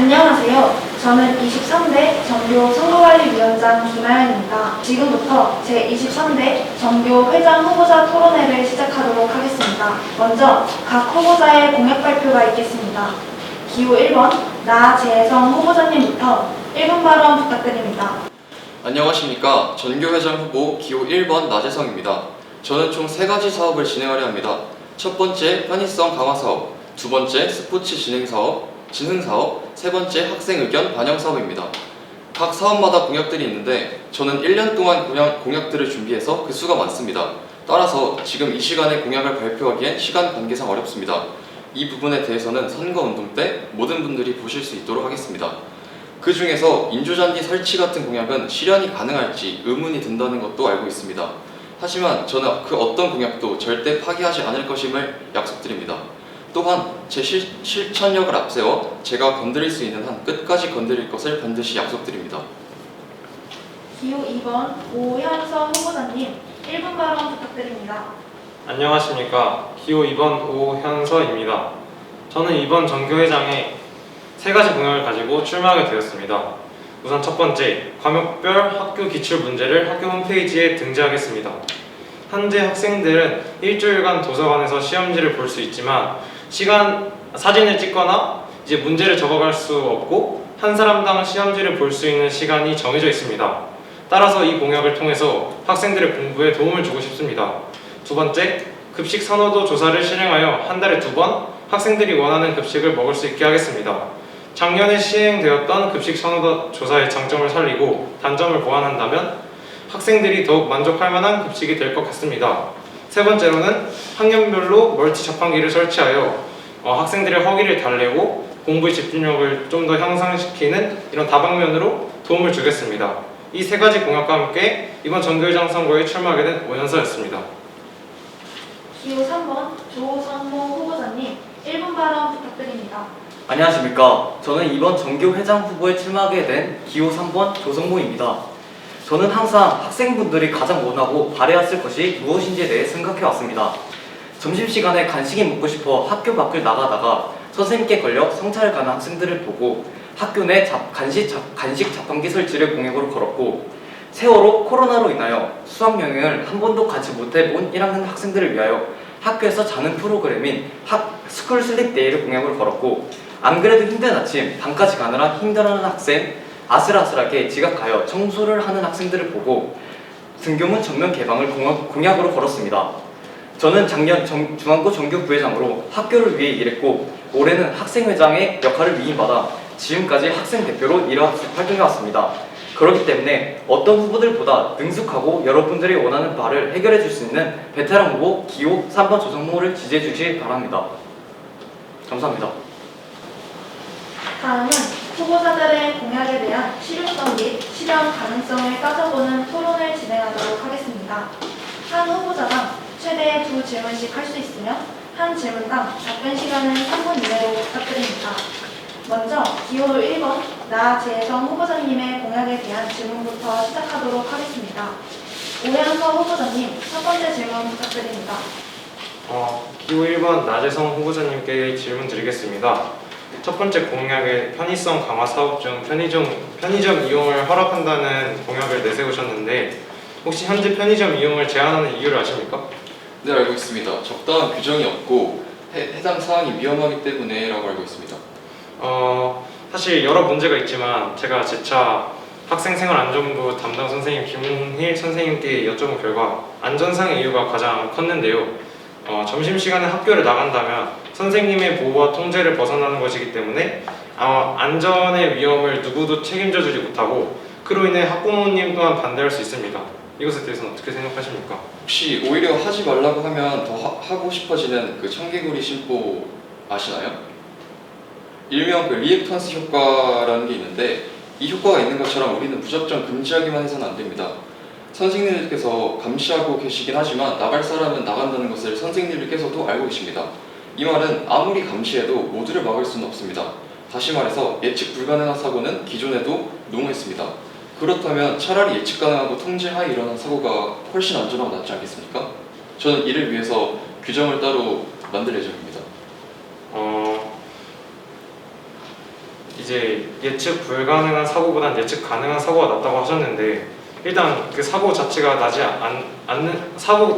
안녕하세요. 저는 23대 전교 선거관리위원장 김아연입니다. 지금부터 제23대 전교 회장 후보자 토론회를 시작하도록 하겠습니다. 먼저 각 후보자의 공약 발표가 있겠습니다. 기호 1번 나재성 후보자님부터 1분 발언 부탁드립니다. 안녕하십니까. 전교회장 후보 기호 1번 나재성입니다. 저는 총 3가지 사업을 진행하려 합니다. 첫 번째 편의성 강화 사업, 두 번째 스포츠 진흥 사업, 세 번째 학생 의견 반영 사업입니다. 각 사업마다 공약들이 있는데 저는 1년 동안 공약들을 준비해서 그 수가 많습니다. 따라서 지금 이 시간에 공약을 발표하기엔 시간 관계상 어렵습니다. 이 부분에 대해서는 선거운동 때 모든 분들이 보실 수 있도록 하겠습니다. 그 중에서 인조잔디 설치 같은 공약은 실현이 가능할지 의문이 든다는 것도 알고 있습니다. 하지만 저는 그 어떤 공약도 절대 파기하지 않을 것임을 약속드립니다. 또한 제 실천력을 앞세워 제가 건드릴 수 있는 한 끝까지 건드릴 것을 반드시 약속드립니다. 기호 2번 오현서 후보자님 1분 발언 부탁드립니다. 안녕하십니까. 기호 2번 오현서입니다. 저는 이번 전교회장에 3가지 공약을 가지고 출마하게 되었습니다. 우선 첫 번째, 과목별 학교 기출 문제를 학교 홈페이지에 등재하겠습니다. 현재 학생들은 일주일간 도서관에서 시험지를 볼 수 있지만 사진을 찍거나 이제 문제를 적어갈 수 없고 한 사람당 시험지를 볼 수 있는 시간이 정해져 있습니다. 따라서 이 공약을 통해서 학생들의 공부에 도움을 주고 싶습니다. 두 번째, 급식 선호도 조사를 실행하여 한 달에 2번 학생들이 원하는 급식을 먹을 수 있게 하겠습니다. 작년에 시행되었던 급식 선호도 조사의 장점을 살리고 단점을 보완한다면 학생들이 더욱 만족할 만한 급식이 될 것 같습니다. 세 번째로는 학년별로 멀티 자판기를 설치하여 학생들의 허기를 달래고 공부의 집중력을 좀 더 향상시키는 이런 다방면으로 도움을 주겠습니다. 이 3가지 공약과 함께 이번 전교회장 선거에 출마하게 된 오현서였습니다. 기호 3번 조성모 후보자님 1분 발언 부탁드립니다. 안녕하십니까. 저는 이번 전교회장 후보에 출마하게 된 기호 3번 조성모입니다. 저는 항상 학생분들이 가장 원하고 바라왔을 것이 무엇인지에 대해 생각해 왔습니다. 점심시간에 간식이 먹고 싶어 학교 밖을 나가다가 선생님께 걸려 성찰을 가는 학생들을 보고 학교 내 간식 자판기 설치를 공약으로 걸었고, 세월호 코로나로 인하여 수학 영역을 한 번도 가지 못해본 1학년 학생들을 위하여 학교에서 자는 프로그램인 스쿨 슬립 데이를 공약으로 걸었고, 안 그래도 힘든 아침 방까지 가느라 힘들어하는 학생 아슬아슬하게 지각하여 청소를 하는 학생들을 보고 등교문 전면 개방을 공약으로 걸었습니다. 저는 작년 중앙고 전교 부회장으로 학교를 위해 일했고 올해는 학생회장의 역할을 위임받아 지금까지 학생 대표로 활동해왔습니다. 그렇기 때문에 어떤 후보들보다 능숙하고 여러분들이 원하는 바를 해결해 줄 수 있는 베테랑 후보 기호 3번 조성모를 지지해 주시기 바랍니다. 감사합니다. 다음은 후보자들의 공약에 대한 실효성 및 실현 가능성을 따져보는 토론을 진행하도록 하겠습니다. 한 후보자당 최대 2질문씩 할 수 있으며 한 질문당 답변 시간은 3분 이내로 부탁드립니다. 먼저 기호 1번 나재성 후보자님의 공약에 대한 질문부터 시작하도록 하겠습니다. 오현서 후보자님 첫 번째 질문 부탁드립니다. 기호 1번 나재성 후보자님께 질문 드리겠습니다. 첫 번째 공약의 편의성 강화 사업 중 편의점 이용을 허락한다는 공약을 내세우셨는데 혹시 현재 편의점 이용을 제한하는 이유를 아십니까? 네, 알고 있습니다. 적당한 규정이 없고 해당 사항이 위험하기 때문에라고 알고 있습니다. 사실 여러 문제가 있지만 제가 재차 학생생활안전부 담당 선생님 김훈일 선생님께 여쭤본 결과 안전상의 이유가 가장 컸는데요. 점심시간에 학교를 나간다면 선생님의 보호와 통제를 벗어나는 것이기 때문에 안전의 위험을 누구도 책임져 주지 못하고 그로 인해 학부모님 또한 반대할 수 있습니다. 이것에 대해서는 어떻게 생각하십니까? 혹시 오히려 하지 말라고 하면 더 하고 싶어지는 그 청개구리 심보 아시나요? 일명 그 리액턴스 효과라는 게 있는데 이 효과가 있는 것처럼 우리는 무작정 금지하기만 해서는 안 됩니다. 선생님들께서 감시하고 계시긴 하지만 나갈 사람은 나간다는 것을 선생님들께서도 알고 계십니다. 이 말은 아무리 감시해도 모두를 막을 수는 없습니다. 다시 말해서 예측 불가능한 사고는 기존에도 농후했습니다. 그렇다면 차라리 예측 가능하고 통제하에 일어난 사고가 훨씬 안전하고 낫지 않겠습니까? 저는 이를 위해서 규정을 따로 만들 예정입니다. 이제 예측 불가능한 사고보단 예측 가능한 사고가 낫다고 하셨는데 일단 그 사고 자체가 나지 않는 사고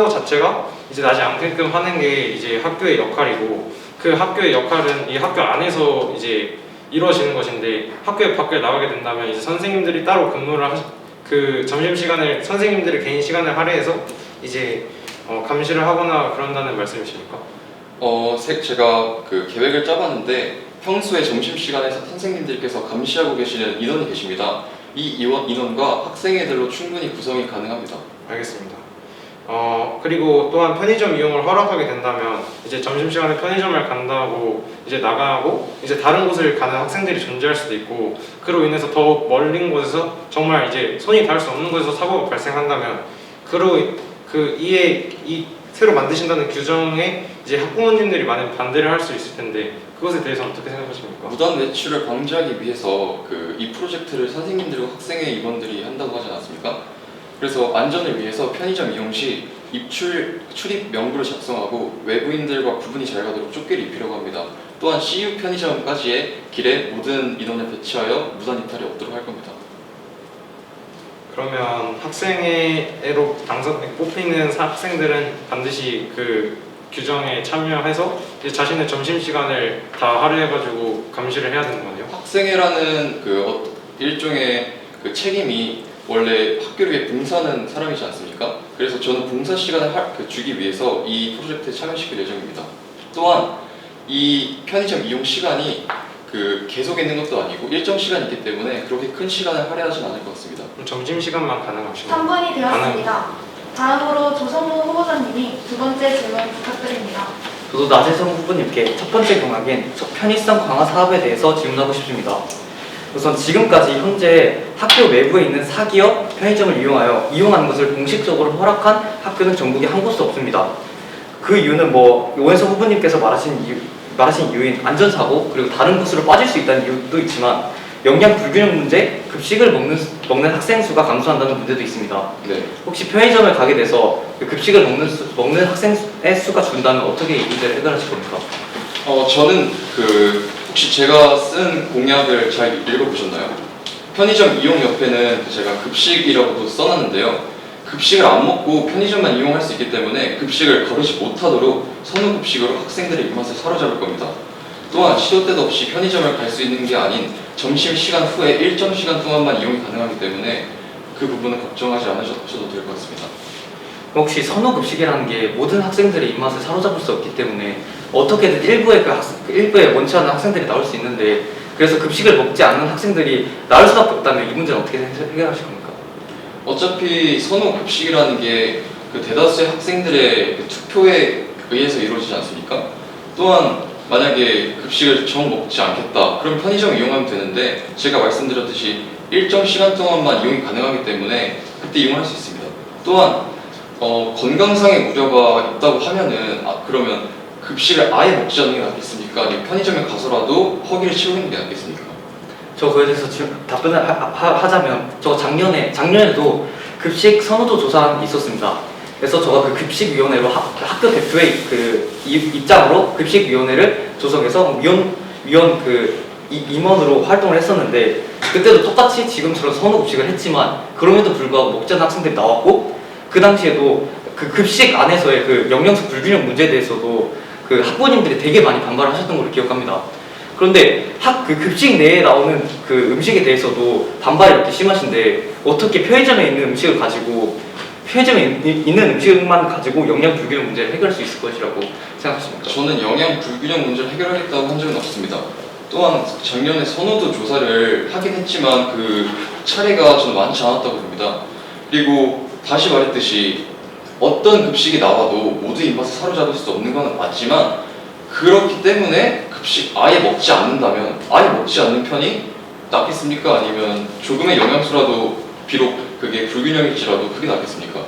자체가 이제 나지 않게끔 하는 게 이제 학교의 역할이고 그 학교의 역할은 이 학교 안에서 이제 이루어지는 것인데 학교 밖을 나가게 된다면 이제 선생님들이 따로 그 점심 시간을 선생님들의 개인 시간을 할애해서 이제 감시를 하거나 그런다는 말씀이십니까? 제가 그 계획을 짜봤는데 평소에 점심시간에 선생님들께서 감시하고 계시는 인원이 계십니다. 이 인원과 학생회들로 충분히 구성이 가능합니다. 알겠습니다. 그리고 또한 편의점 이용을 허락하게 된다면 이제 점심시간에 편의점을 간다고 이제 나가고 이제 다른 곳을 가는 학생들이 존재할 수도 있고 그로 인해서 더 멀린 곳에서 정말 이제 손이 닿을 수 없는 곳에서 사고가 발생한다면 이 새로 만드신다는 규정에 이제 학부모님들이 많은 반대를 할 수 있을 텐데 그것에 대해서는 어떻게 생각하십니까? 무단 외출을 방지하기 위해서 이 프로젝트를 선생님들과 학생회 임원들이 한다고 하지 않았습니까? 그래서 안전을 위해서 편의점 이용 시 출입 명부를 작성하고 외부인들과 구분이 잘 가도록 조끼를 입히려고 합니다. 또한 CU 편의점까지의 길에 모든 인원을 배치하여 무단 이탈이 없도록 할 겁니다. 그러면 학생회로 뽑히는 학생들은 반드시 그 규정에 참여해서 이제 자신의 점심시간을 다 할애해가지고 감시를 해야 되는 거네요? 학생회라는 일종의 그 책임이 원래 학교를 위해 봉사하는 사람이지 않습니까? 그래서 저는 봉사 시간을 주기 위해서 이 프로젝트에 참여시킬 예정입니다. 또한 이 편의점 이용 시간이 계속 있는 것도 아니고 일정 시간이 있기 때문에 그렇게 큰 시간을 할애하진 않을 것 같습니다. 그럼 점심시간만 가능하신가요? 3분이 되었습니다. 다음으로 조성모 후보자님이 두 번째 질문 부탁드립니다. 저도 나재성 후보님께 첫 번째 공약인 편의성 강화 사업에 대해서 질문하고 싶습니다. 우선 지금까지 현재 학교 외부에 있는 사기업 편의점을 이용하는 것을 공식적으로 허락한 학교는 전국에 한 곳도 없습니다. 그 이유는 오현석 후보님께서 말하신 이유인 안전사고 그리고 다른 곳으로 빠질 수 있다는 이유도 있지만 영양 불균형 문제, 급식을 먹는 학생 수가 감소한다는 문제도 있습니다. 네. 혹시 편의점을 가게 돼서 급식을 먹는 학생의 수가 준다면 어떻게 이 문제를 해결하실 겁니까? 저는 혹시 제가 쓴 공약을 잘 읽어보셨나요? 편의점 이용 옆에는 제가 급식이라고도 써놨는데요. 급식을 안 먹고 편의점만 이용할 수 있기 때문에 급식을 거르지 못하도록 선후급식으로 학생들의 입맛을 사로잡을 겁니다. 또한 시도 때도 없이 편의점을 갈 수 있는 게 아닌 점심시간 후에 일정 시간 동안만 이용이 가능하기 때문에 그 부분은 걱정하지 않으셔도 될 것 같습니다. 혹시 선호급식이라는 게 모든 학생들의 입맛을 사로잡을 수 없기 때문에 어떻게든 일부에 원치 않는 학생들이 나올 수 있는데 그래서 급식을 먹지 않는 학생들이 나올 수밖에 없다면 이 문제는 어떻게 해결하실 겁니까? 어차피 선호급식이라는 게 대다수의 학생들의 투표에 의해서 이루어지지 않습니까? 또한 만약에 급식을 정 먹지 않겠다 그럼 편의점 이용하면 되는데 제가 말씀드렸듯이 일정 시간 동안만 이용이 가능하기 때문에 그때 이용할 수 있습니다. 또한 건강상의 우려가 있다고 하면은 그러면 급식을 아예 먹지 않는 게 낫겠습니까? 아니면 편의점에 가서라도 허기를 채우는 게 낫겠습니까? 저 그에 대해서 답변을 하자면 저 작년에도 급식 선호도 조사한 게 있었습니다. 그래서 제가 그 급식위원회로 학교 대표의 입장으로 급식위원회를 조성해서 임원으로 활동을 했었는데 그때도 똑같이 지금처럼 선호급식을 했지만 그럼에도 불구하고 먹지 않는 학생들이 나왔고 그 당시에도 그 급식 안에서의 그 영양소 불균형 문제에 대해서도 그 학부모님들이 되게 많이 반발하셨던 걸로 기억합니다. 그런데 그 급식 내에 나오는 그 음식에 대해서도 반발이 이렇게 심하신데 어떻게 편의점에 있는 음식만 가지고 영양 불균형 문제를 해결할 수 있을 것이라고 생각하십니까? 저는 영양 불균형 문제를 해결하겠다고 한 적은 없습니다. 또한 작년에 선호도 조사를 하긴 했지만 그 차례가 저는 많지 않았다고 봅니다. 그리고 다시 말했듯이 어떤 급식이 나와도 모두 입맛을 사로잡을 수 없는 건 맞지만 그렇기 때문에 급식 아예 먹지 않는다면 아예 먹지 않는 편이 낫겠습니까? 아니면 조금의 영양소라도 비록 그게 불균형일지라도 그게 낫겠습니까?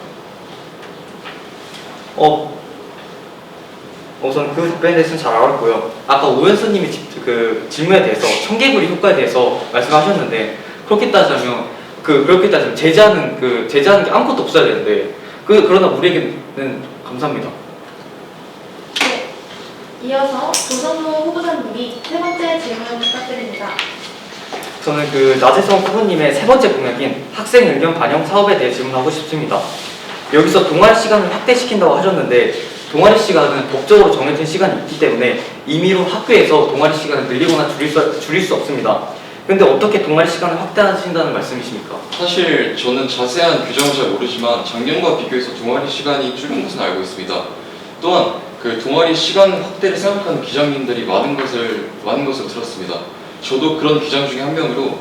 우선 그 답변에 대해서는 잘 알았고요. 아까 오연수님이 그 질문에 대해서 청개구리 효과에 대해서 말씀하셨는데 그렇게 따지면 제재하는 게 아무것도 없어야 되는데 그러나 우리에게는 감사합니다. 네. 이어서 조성모 후보자님이 세 번째 질문 부탁드립니다. 저는 그 나재성 후보님의 세 번째 공약인 학생 의견 반영 사업에 대해 질문하고 싶습니다. 여기서 동아리 시간을 확대시킨다고 하셨는데 동아리 시간은 법적으로 정해진 시간이 있기 때문에 임의로 학교에서 동아리 시간을 늘리거나 줄일 수 없습니다. 근데 어떻게 동아리 시간을 확대하신다는 말씀이십니까? 사실 저는 자세한 규정을 잘 모르지만 작년과 비교해서 동아리 시간이 줄은 것은 알고 있습니다. 또한 그 동아리 시간 확대를 생각하는 기장님들이 많은 것을 들었습니다. 저도 그런 기장 중에 한 명으로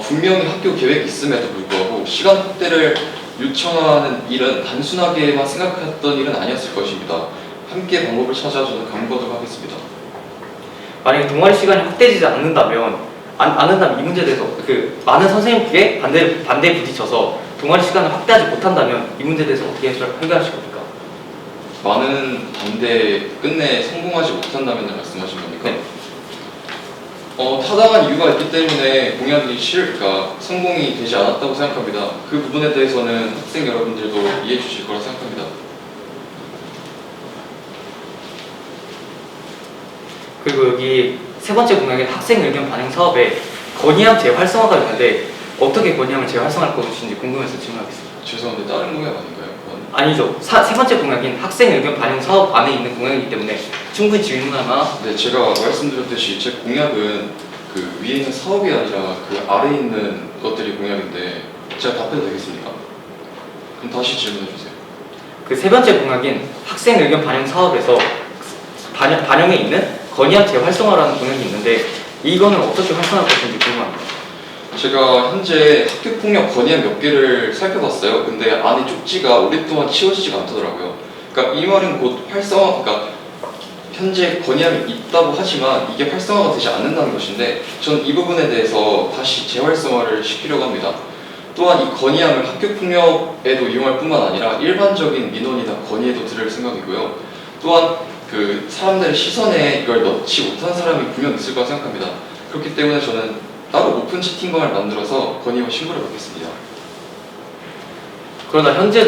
분명히 학교 계획이 있음에도 불구하고 시간 확대를 요청하는 일은 단순하게만 생각했던 일은 아니었을 것입니다. 함께 방법을 찾아 저는 강구하도록 하겠습니다. 만약에 동아리 시간이 확대되지 않는다면 이 문제에 대해서 그 많은 선생님께 반대에 부딪혀서 동아리 시간을 확대하지 못한다면 이 문제에 대해서 어떻게 해결하실 겁니까? 많은 반대 끝내 성공하지 못한다면 말씀하신 겁니까? 네. 타당한 이유가 있기 때문에 공약이 그러니까 성공이 되지 않았다고 생각합니다. 그 부분에 대해서는 학생 여러분들도 이해해 주실 거라 생각합니다. 그리고 여기 세 번째 공약인 학생 의견 반영 사업에 건의함 재활성화가 있는데 어떻게 건의함을 재활성화할 것인지 궁금해서 질문하겠습니다. 죄송한데 다른 공약 아닌가요? 그건? 아니죠. 세 번째 공약인 학생 의견 반영 사업 안에 있는 공약이기 때문에 충분히 질문하나 네, 제가 말씀드렸듯이 제 공약은 그 위에 있는 사업이 아니라 그 아래에 있는 것들이 공약인데 제가 답해도 되겠습니까? 그럼 다시 질문해 주세요. 그 세 번째 공약인 학생 의견 반영 사업에서 반영에 있는 건의함 재활성화라는 공약이 있는데 이거는 어떻게 활성화할 것인지 궁금합니다. 제가 현재 학교폭력 건의안 몇 개를 살펴봤어요. 근데 안에 쪽지가 오랫동안 치워지지가 않더라고요. 그러니까 이 말은 곧 그러니까 현재 건의안이 있다고 하지만 이게 활성화가 되지 않는다는 것인데 전 이 부분에 대해서 다시 재활성화를 시키려고 합니다. 또한 이 건의안을 학교폭력에도 이용할 뿐만 아니라 일반적인 민원이나 건의에도 들을 생각이고요. 또한 그 사람들의 시선에 이걸 넣지 못한 사람이 분명 있을 거라 생각합니다. 그렇기 때문에 저는 따로 오픈 채팅방을 만들어서 건의와 신고를 받겠습니다. 그러나 현재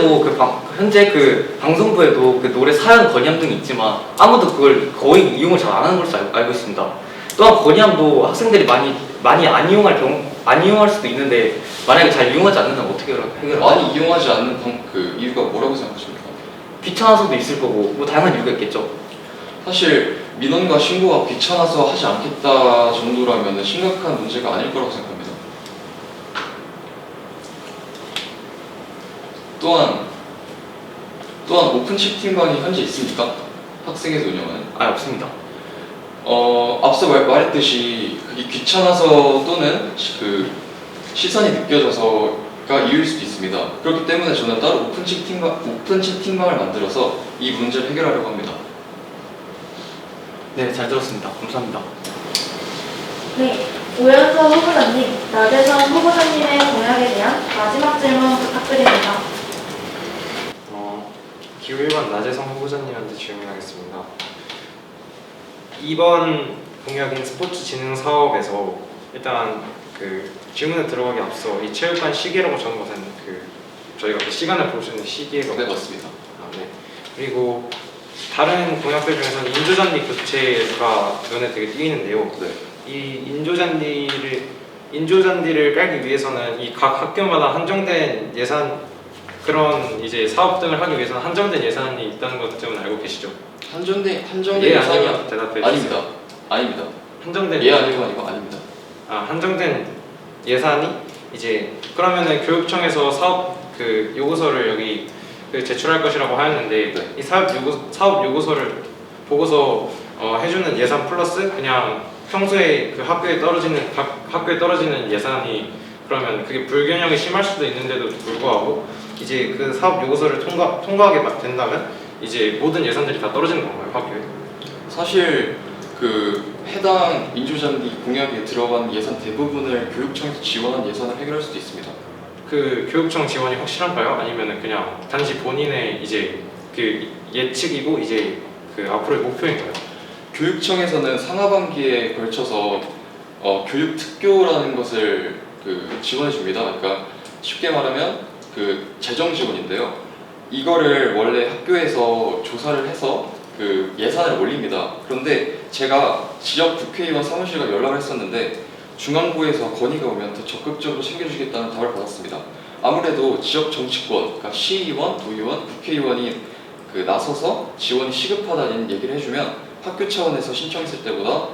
그 방송부에도 그 노래 사연 건의함 등이 있지만 아무도 그걸 거의 이용을 잘 안 하는 걸로 알고 있습니다. 또한 건의함도 학생들이 많이 안 이용할 수도 있는데 만약에 잘 이용하지 않는다면 어떻게 해결할까요? 많이 이용하지 않는 그 이유가 뭐라고 생각하십니까? 귀찮아서도 있을 거고 뭐 다양한 이유가 있겠죠. 사실 민원과 신고가 귀찮아서 하지 않겠다 정도라면 심각한 문제가 아닐 거라고 생각합니다. 또한 오픈 채팅방이 현재 있습니까? 학생에서 운영하는? 없습니다. 앞서 말했듯이 그게 귀찮아서 또는 그 시선이 느껴져서가 이유일 수도 있습니다. 그렇기 때문에 저는 따로 오픈 채팅방을 만들어서 이 문제를 해결하려고 합니다. 네, 잘 들었습니다. 감사합니다. 네, 오연서 후보자님, 나재성 후보자님의 공약에 대한 마지막 질문 부탁드립니다. 기호 1번 나재성 후보자님한테 질문하겠습니다. 이번 공약인 스포츠 진흥 사업에서 일단 그 질문에 들어가기 앞서 이 체육관 시계라고 적은 것은 그 저희가 그 시간을 볼 수 있는 시계라고 네, 맞습니다. 네. 그리고 다른 공약들 중에서는 인조잔디 교체가 눈에 되게 띄이는데요. 네. 이 인조잔디를 깔기 위해서는 이 각 학교마다 한정된 예산 그런 이제 사업 등을 하기 위해서는 한정된 예산이 있다는 것 때문에 알고 계시죠? 한정된 예, 예산이 아니면 대답해 주세요. 아닙니다. 한정된 예 아니고 아닙니다. 한정된 예산이 이제 그러면은 교육청에서 사업 그 요구서를 여기 그 제출할 것이라고 하였는데 네. 이 사업 요구서를 보고서 해주는 예산 플러스 그냥 평소에 그 학교에 떨어지는 예산이 그러면 그게 불균형이 심할 수도 있는데도 불구하고 이제 그 사업 요구서를 통과하게 된다면 이제 모든 예산들이 다 떨어지는 건가요, 학교에? 사실 그 해당 인조잔디 공약에 들어간 예산 대부분을 교육청에서 지원한 예산을 해결할 수도 있습니다. 그 교육청 지원이 확실한가요? 아니면은 그냥 단지 본인의 이제 그 예측이고 이제 그 앞으로의 목표인가요? 교육청에서는 상하반기에 걸쳐서 교육 특교라는 것을 그 지원해 줍니다. 그러니까 쉽게 말하면 그 재정 지원인데요. 이거를 원래 학교에서 조사를 해서 그 예산을 올립니다. 그런데 제가 지역 국회의원 사무실과 연락을 했었는데 중앙부에서 건의가 오면 더 적극적으로 챙겨주겠다는 답을 받았습니다. 아무래도 지역 정치권, 그러니까 시의원, 도의원, 국회의원이 그 나서서 지원이 시급하다는 얘기를 해주면 학교 차원에서 신청했을 때보다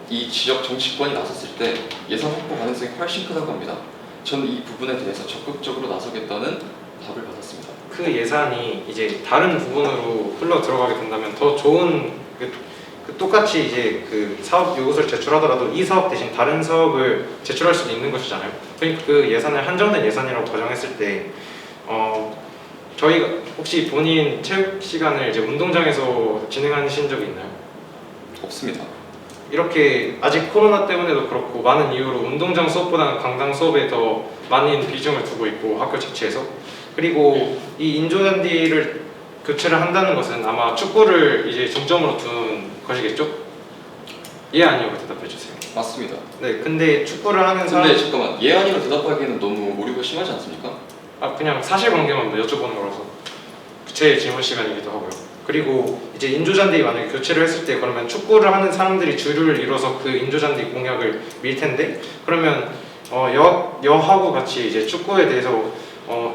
이 지역 정치권이 나섰을 때 예산 확보 가능성이 훨씬 크다고 합니다. 저는 이 부분에 대해서 적극적으로 나서겠다는 답을 받았습니다. 그 예산이 이제 다른 부분으로 흘러 들어가게 된다면 더 좋은 그 똑같이 이제 그 사업 요구서를 제출하더라도 이 사업 대신 다른 사업을 제출할 수도 있는 것이잖아요. 그러니까 그 예산을 한정된 예산이라고 가정했을 때 저희가 혹시 본인 체육 시간을 이제 운동장에서 진행하신 적이 있나요? 없습니다. 이렇게 아직 코로나 때문에도 그렇고 많은 이유로 운동장 수업보다는 강당 수업에 더 많은 비중을 두고 있고 학교 자체에서 그리고 이 인조잔디를 교체를 한다는 것은 아마 축구를 이제 중점으로 둔 것이겠죠? 예 아니요 대답해 주세요. 맞습니다. 네, 근데 축구를 하는 사람 근데 잠깐만, 예 아니로 대답하기에는 너무 오류가 심하지 않습니까? 그냥 사실관계만 여쭤보는 거라서 제 질문 시간이기도 하고요. 그리고 이제 인조잔디 만약에 교체를 했을 때 그러면 축구를 하는 사람들이 주류를 이뤄서 그 인조잔디 공약을 밀 텐데 그러면 여하고 같이 이제 축구에 대해서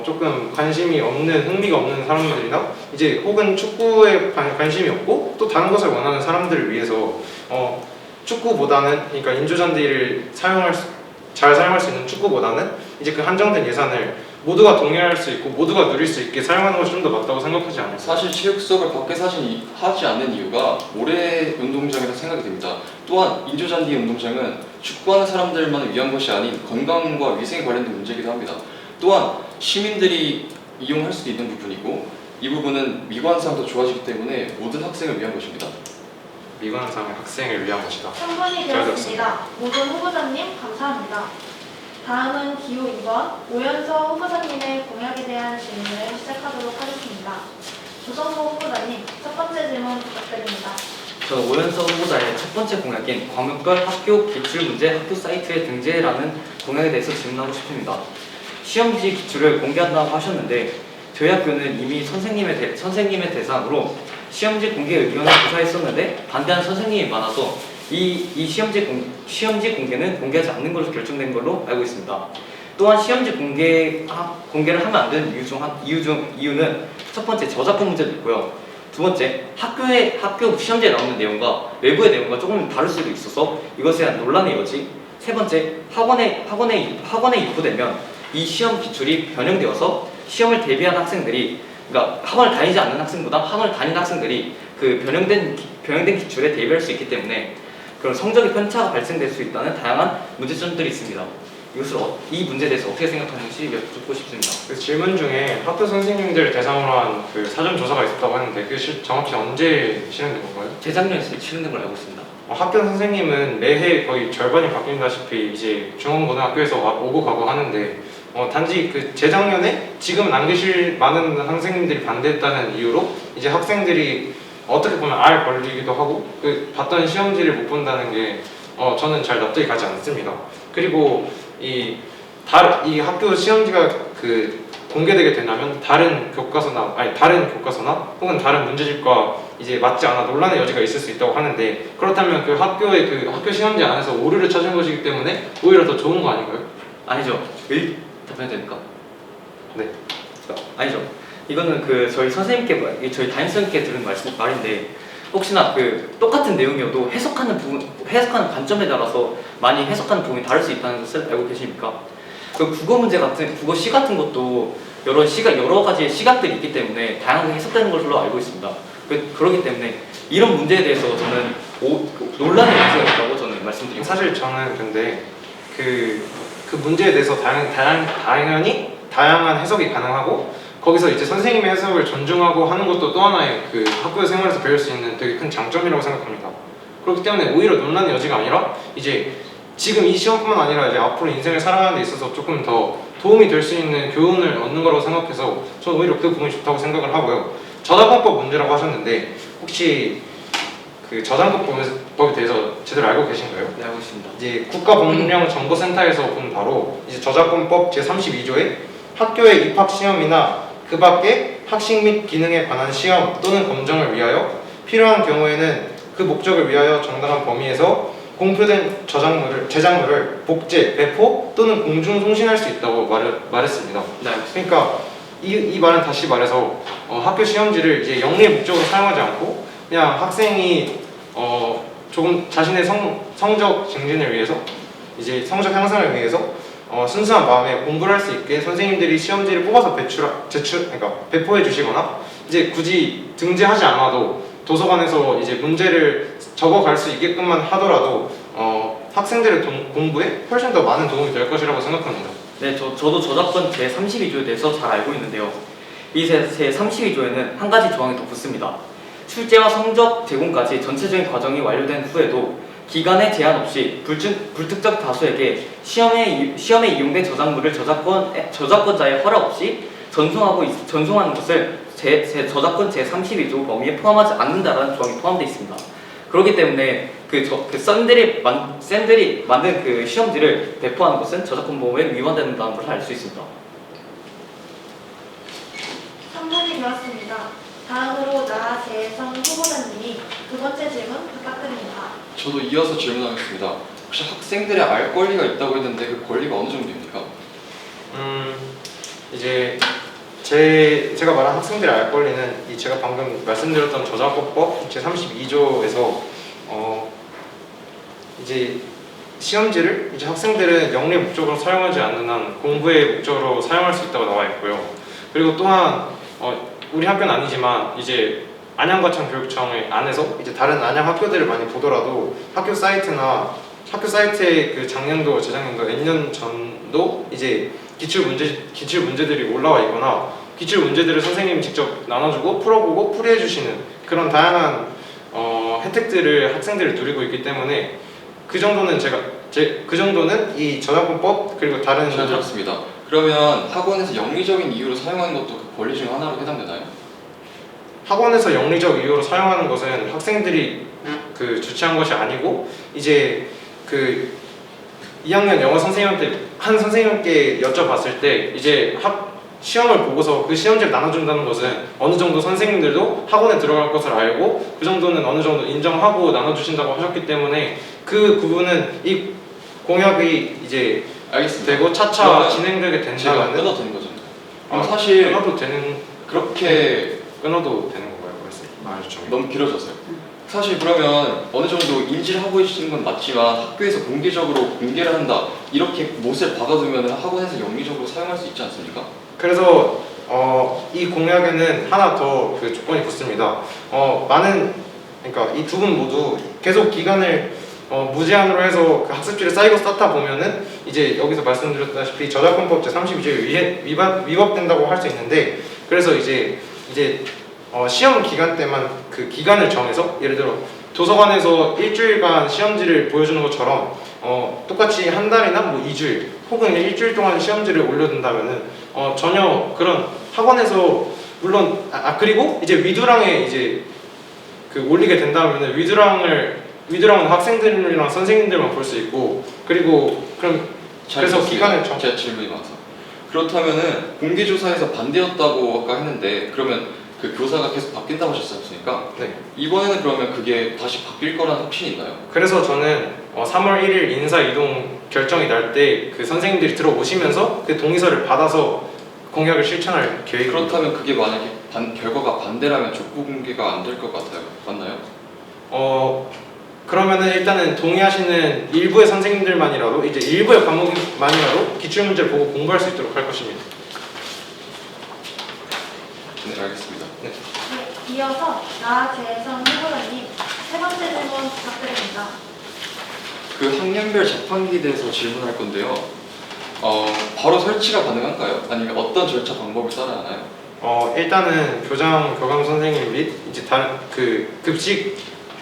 조금 관심이 없는 흥미가 없는 사람들이나 이제 혹은 축구에 관심이 없고 또 다른 것을 원하는 사람들을 위해서 축구보다는 그러니까 인조잔디를 잘 사용할 수 있는 축구보다는 이제 그 한정된 예산을 모두가 동의할 수 있고 모두가 누릴 수 있게 사용하는 것이 좀 더 맞다고 생각하지 않을까요? 사실 체육 수업을 밖에서 하지 않는 이유가 모래 운동장이라 생각이 됩니다. 또한 인조잔디 운동장은 축구하는 사람들만 위한 것이 아닌 건강과 위생에 관련된 문제이기도 합니다. 또한 시민들이 이용할 수도 있는 부분이고 이 부분은 미관상 더 좋아지기 때문에 모든 학생을 위한 것입니다. 미관상의 학생을 위한 것이다. 3분이 잘 되었습니다. 모든 후보자님 감사합니다. 다음은 기호 2번 오연서 후보자님의 공약에 대한 질문을 시작하도록 하겠습니다. 조성모 후보자님, 첫 번째 질문 부탁드립니다. 저는 오연서 후보자의 첫 번째 공약인 과목별 학교 기출문제 학교 사이트에 등재라는 공약에 대해서 질문하고 싶습니다. 시험지 기출을 공개한다고 하셨는데 저희 학교는 이미 선생님의 대상으로 시험지 공개 의견을 조사했었는데 반대하는 선생님이 많아서 이 시험지 공개는 공개하지 않는 것으로 결정된 걸로 알고 있습니다. 또한 시험지 공개를 하면 안 되는 이유는 첫 번째 저작권 문제도 있고요. 두 번째 학교 시험지에 나오는 내용과 외부의 내용과 조금 다를 수도 있어서 이것에 대한 논란의 여지. 세 번째 학원에 입부되면 이 시험 기출이 변형되어서 시험을 대비한 학생들이 그러니까 학원을 다니지 않는 학생보다 학원을 다니는 학생들이 그 변형된 기출에 대비할 수 있기 때문에 그런 성적의 편차가 발생될 수 있다는 다양한 문제점들이 있습니다. 이 문제에 대해서 어떻게 생각하는지 여쭙고 싶습니다. 그 질문 중에 학교 선생님들 대상으로 한 그 사전 조사가 있었다고 했는데 그게 정확히 언제 실행된 건가요? 재작년에 실행된 걸 알고 있습니다. 학교 선생님은 매해 거의 절반이 바뀐다시피 이제 중앙고등학교에서 오고 가고 하는데 단지 그 재작년에 지금은 안 계실 많은 선생님들이 반대했다는 이유로 이제 학생들이 어떻게 보면 알 걸리기도 하고 그 봤던 시험지를 못 본다는 게 저는 잘 납득이 가지 않습니다. 그리고 이 학교 시험지가 그 공개되게 된다면 다른 교과서나 혹은 다른 문제집과 이제 맞지 않아 논란의 여지가 있을 수 있다고 하는데 그렇다면 그 학교의 그 학교 시험지 안에서 오류를 찾은 것이기 때문에 오히려 더 좋은 거 아닌가요? 아니죠. 답변 됩니까? 네. 아니죠. 이거는 그 저희 담임선생님께 들은 말인데 혹시나 그 똑같은 내용이어도 해석하는 관점에 따라서 많이 해석하는 부분이 다를 수 있다는 것을 알고 계십니까? 그 국어 시 같은 것도 여러 가지의 시각들이 있기 때문에 다양하게 해석되는 것으로 알고 있습니다. 그렇기 때문에 이런 문제에 대해서 저는 논란의 여지가 있다고 저는 말씀드립니다. 사실 저는 근데 그 문제에 대해서 당연히 다양한 해석이 가능하고 거기서 이제 선생님의 해석을 존중하고 하는 것도 또 하나의 그 학교 생활에서 배울 수 있는 되게 큰 장점이라고 생각합니다. 그렇기 때문에 오히려 논란의 여지가 아니라 이제 지금 이 시험뿐만 아니라 이제 앞으로 인생을 살아가는 데 있어서 조금 더 도움이 될 수 있는 교훈을 얻는 거라고 생각해서 저는 오히려 그 부분이 좋다고 생각을 하고요. 저작권법 문제라고 하셨는데 혹시 그 저작권법에 대해서 제대로 알고 계신가요? 네, 알고 있습니다. 이제 국가법령정보센터에서 본 바로 이제 저작권법 제32조에 학교의 입학 시험이나 그 밖의 학식 및 기능에 관한 시험 또는 검정을 위하여 필요한 경우에는 그 목적을 위하여 정당한 범위에서 공표된 제작물을 복제, 배포 또는 공중 송신할 수 있다고 말했습니다. 네. 그러니까 이 말은 다시 말해서 학교 시험지를 이제 영리의 목적으로 사용하지 않고 그냥 학생이 조금 자신의 성적 증진을 위해서 이제 성적 향상을 위해서 순수한 마음에 공부를 할 수 있게 선생님들이 시험지를 뽑아서 그러니까 배포해 주시거나 이제 굳이 등재하지 않아도 도서관에서 이제 문제를 적어갈 수 있게끔만 하더라도 학생들의 공부에 훨씬 더 많은 도움이 될 것이라고 생각합니다. 네, 저도 저작권 제32조에 대해서 잘 알고 있는데요. 이 제32조에는 한 가지 조항이 더 붙습니다. 출제와 성적 제공까지 전체적인 과정이 완료된 후에도 기간에 제한 없이 불특정 다수에게 시험에 이용된 저작물을 저작권자의 허락 없이 전송하는 것을 저작권 제32조 범위에 포함하지 않는다라는 조항이 포함되어 있습니다. 그렇기 때문에 쌤들이 만든 그 시험지를 배포하는 것은 저작권 보호에 위반된다는 것을 알 수 있습니다. 3분이 되었습니다. 다음으로 나재성 후보자님이 두 번째 질문 부탁드립니다. 저도 이어서 질문하겠습니다. 혹시 학생들의 알 권리가 있다고 했는데 그 권리가 어느 정도입니까? 이제 제가 말한 학생들의 알 권리는 제가 방금 말씀드렸던 저작권법 제32조에서 이제 시험지를 이제 학생들은 영리 목적으로 사용하지 않는 한 공부의 목적으로 사용할 수 있다고 나와 있고요. 그리고 또한 우리 학교는 아니지만 이제 안양과천 교육청 안에서 이제 다른 안양 학교들을 많이 보더라도 학교 사이트에 그 작년도 재작년도 N년 전도 이제 기출 문제들이 올라와 있거나 기출 문제들을 선생님이 직접 나눠주고 풀어보고 풀이해주시는 그런 다양한 혜택들을 학생들이 누리고 있기 때문에 그 정도는 그 정도는 이 저작권법 그리고 다른 잘 들었습니다. 그러면 학원에서 영리적인 이유로 사용하는 것도 그 권리 중 하나로 해당되나요? 학원에서 영리적 이유로 사용하는 것은 학생들이 그 주최한 것이 아니고 이제 그 2학년 영어 선생님께 여쭤봤을 때 이제 시험을 보고서 그 시험지를 나눠준다는 것은 어느 정도 선생님들도 학원에 들어갈 것을 알고 그 정도는 어느 정도 인정하고 나눠주신다고 하셨기 때문에 그 부분은 이 공약이 이제 알겠습니다. 되고 차차 그러면 진행되게 제가 된다면은 끊어도 되는 거죠? 사실 끊어도 되는 그렇게 끊어도 되는 건가요? 말씀 너무 길어졌어요. 사실 그러면 어느 정도 인지를 하고 계시는 건 맞지만 학교에서 공개적으로 공개를 한다 이렇게 못을 박아두면 학원에서 영리적으로 사용할 수 있지 않습니까? 그래서 이 공약에는 하나 더 그 조건이 붙습니다. 그러니까 이 두 분 모두 계속 기간을 무제한으로 해서 그 학습지를 쌓다 보면은 이제 여기서 말씀드렸다시피 저작권법 제32조에 위법된다고 할 수 있는데 그래서 이제 시험 기간 때만 그 기간을 정해서 예를 들어 도서관에서 일주일간 시험지를 보여주는 것처럼 똑같이 한 달이나 뭐 2주일 혹은 일주일 동안 시험지를 올려둔다면은 전혀 그런 학원에서 물론 그리고 이제 위두랑에 이제 그 올리게 된다면은 위두랑은 학생들이랑 선생님들만 볼 수 있고 그리고 그래서 기간을 제가 질문이 많아서 그렇다면은 공개조사에서 반대였다고 아까 했는데 그러면 그 교사가 계속 바뀐다고 하셨으니까 네. 이번에는 그러면 그게 다시 바뀔 거라는 확신이 있나요? 그래서 저는 3월 1일 인사 이동 결정이 날 때 그 선생님들이 들어오시면서 그 동의서를 받아서 공약을 실천할 계획입니다. 그렇다면 그게 만약에 결과가 반대라면 족보 공개가 안 될 것 같아요. 맞나요? 그러면은 일단은 동의하시는 일부의 선생님들만이라도 이제 일부의 과목만이라도 기출문제를 보고 공부할 수 있도록 할 것입니다. 네, 알겠습니다. 네, 이어서 나재성 후보자님 세 번째 질문 부탁드립니다. 그 학년별 자판기에 대해서 질문할 건데요. 바로 설치가 가능한가요? 아니면 어떤 절차 방법을 따라야 하나요? 일단은 교감 선생님 및 이제 다른 그 급식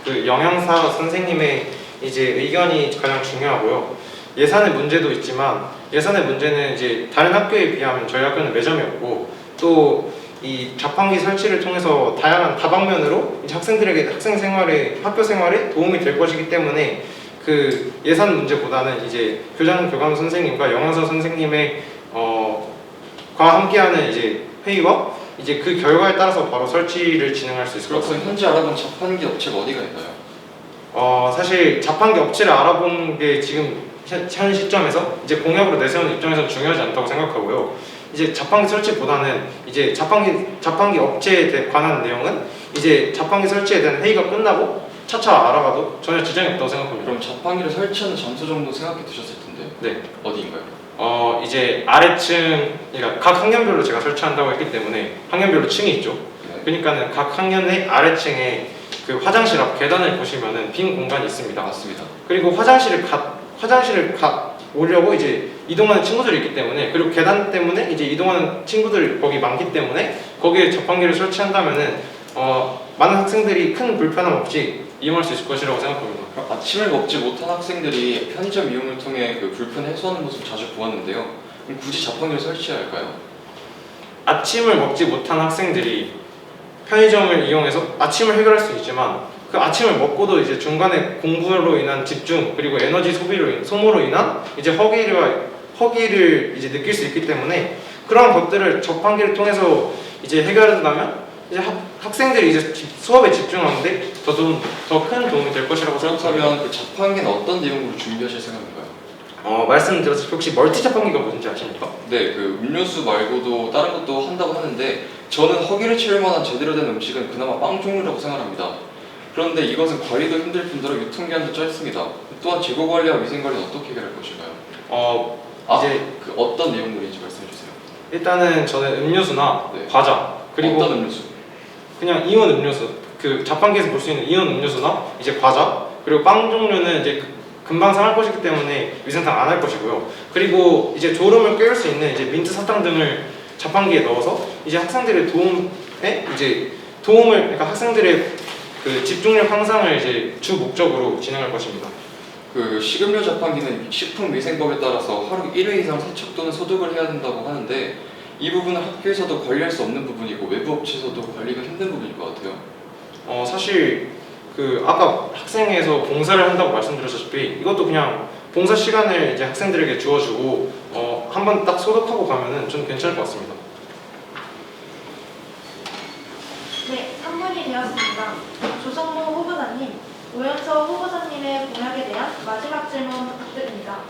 그 영양사 선생님의 이제 의견이 가장 중요하고요. 예산의 문제도 있지만 예산의 문제는 이제 다른 학교에 비하면 저희 학교는 매점이 없고 또 이 자판기 설치를 통해서 다양한 다방면으로 이제 학생들에게 학교 생활에 도움이 될 것이기 때문에 그 예산 문제보다는 이제 교감 선생님과 영양사 선생님의 과 함께하는 이제 회의와 이제 그 결과에 따라서 바로 설치를 진행할 수 있을 것 그렇다면 같습니다. 현재 알아본 자판기 업체가 어디가 있나요? 사실 자판기 업체를 알아본 게 지금 현 시점에서 이제 공약으로 내세우는 입장에서 중요하지 않다고 생각하고요. 이제 자판기 설치보다는 이제 자판기 업체에 관한 내용은 이제 자판기 설치에 대한 회의가 끝나고 차차 알아봐도 전혀 지장이 없다고 생각합니다. 그럼 자판기를 설치하는 장소 정도 생각해 두셨을 텐데 네. 어디인가요? 이제 아래층, 그러니까 각 학년별로 제가 설치한다고 했기 때문에 학년별로 층이 있죠. 네. 그러니까는 각 학년의 아래층에 그 화장실 앞 계단을 보시면은 빈 공간이 있습니다. 맞습니다. 그리고 화장실을 오려고 이제 이동하는 친구들이 있기 때문에, 그리고 계단 때문에 이제 이동하는 친구들이 거기 많기 때문에 거기에 자판기를 설치한다면은 많은 학생들이 큰 불편함 없이 이용할 수 있을 것이라고 생각합니다. 그럼 아침을 먹지 못한 학생들이 편의점 이용을 통해 그 불편 해소하는 모습 자주 보았는데요. 그럼 굳이 자판기를 설치해야 할까요? 아침을 먹지 못한 학생들이 편의점을 이용해서 아침을 해결할 수 있지만 그 아침을 먹고도 이제 중간에 공부로 인한 집중 그리고 에너지 소모로 인한 이제 허기를 이제 느낄 수 있기 때문에 그런 것들을 자판기를 통해서 이제 해결한다면 이제 학생들이 이제 수업에 집중하는데 더 큰 도움이 될 것이라고 생각합니다. 그렇다면 그 자판기는 어떤 내용으로 준비하실 생각인가요? 말씀드렸듯이 혹시 멀티 자판기가 뭔지 아십니까? 네, 그 음료수 말고도 다른 것도 한다고 하는데 저는 허기를 채울 만한 제대로 된 음식은 그나마 빵 종류라고 생각합니다. 그런데 이것은 관리도 힘들 뿐더러 유통기한도 짧습니다. 또한 재고 관리와 위생 관리는 어떻게 해결할 것인가요? 이제 이제 그 어떤 내용물인지 말씀해 주세요. 일단은 저는 음료수나 네. 과자 그리고 어떤 음료수? 그냥 이온 음료수, 그 자판기에서 볼 수 있는 이온 음료수나 이제 과자 그리고 빵 종류는 이제 금방 상할 것이기 때문에 위생상 안 할 것이고요. 그리고 이제 졸음을 깨울 수 있는 이제 민트 사탕 등을 자판기에 넣어서 이제 학생들의 그러니까 학생들의 그 집중력 향상을 이제 주 목적으로 진행할 것입니다. 그 식음료 자판기는 식품위생법에 따라서 하루 1회 이상 세척 또는 소독을 해야 된다고 하는데 이 부분은 학교에서도 관리할 수 없는 부분이고 외부 업체에서도 관리가 힘든 부분일 것 같아요. 사실 그 아까 학생회에서 봉사를 한다고 말씀드렸다시피 이것도 그냥 봉사 시간을 이제 학생들에게 주어주고 한번 딱 소독하고 가면은 좀 괜찮을 것 같습니다. 네, 3분이 되었습니다. 조성모 후보자님, 오연서 후보자님의 공약에 대한 마지막 질문 부탁드립니다.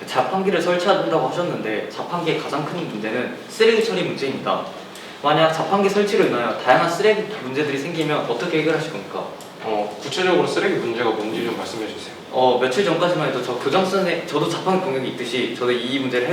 자판기를 설치해야 된다고 하셨는데 자판기의 가장 큰 문제는 쓰레기 처리 문제입니다. 만약 자판기 설치로 인하여 다양한 쓰레기 문제들이 생기면 어떻게 해결하실 겁니까? 구체적으로 쓰레기 문제가 뭔지 좀 말씀해 주세요. 며칠 전까지만 해도 저 교장 선생님, 저도 자판기 공약이 있듯이 저도 이 문제를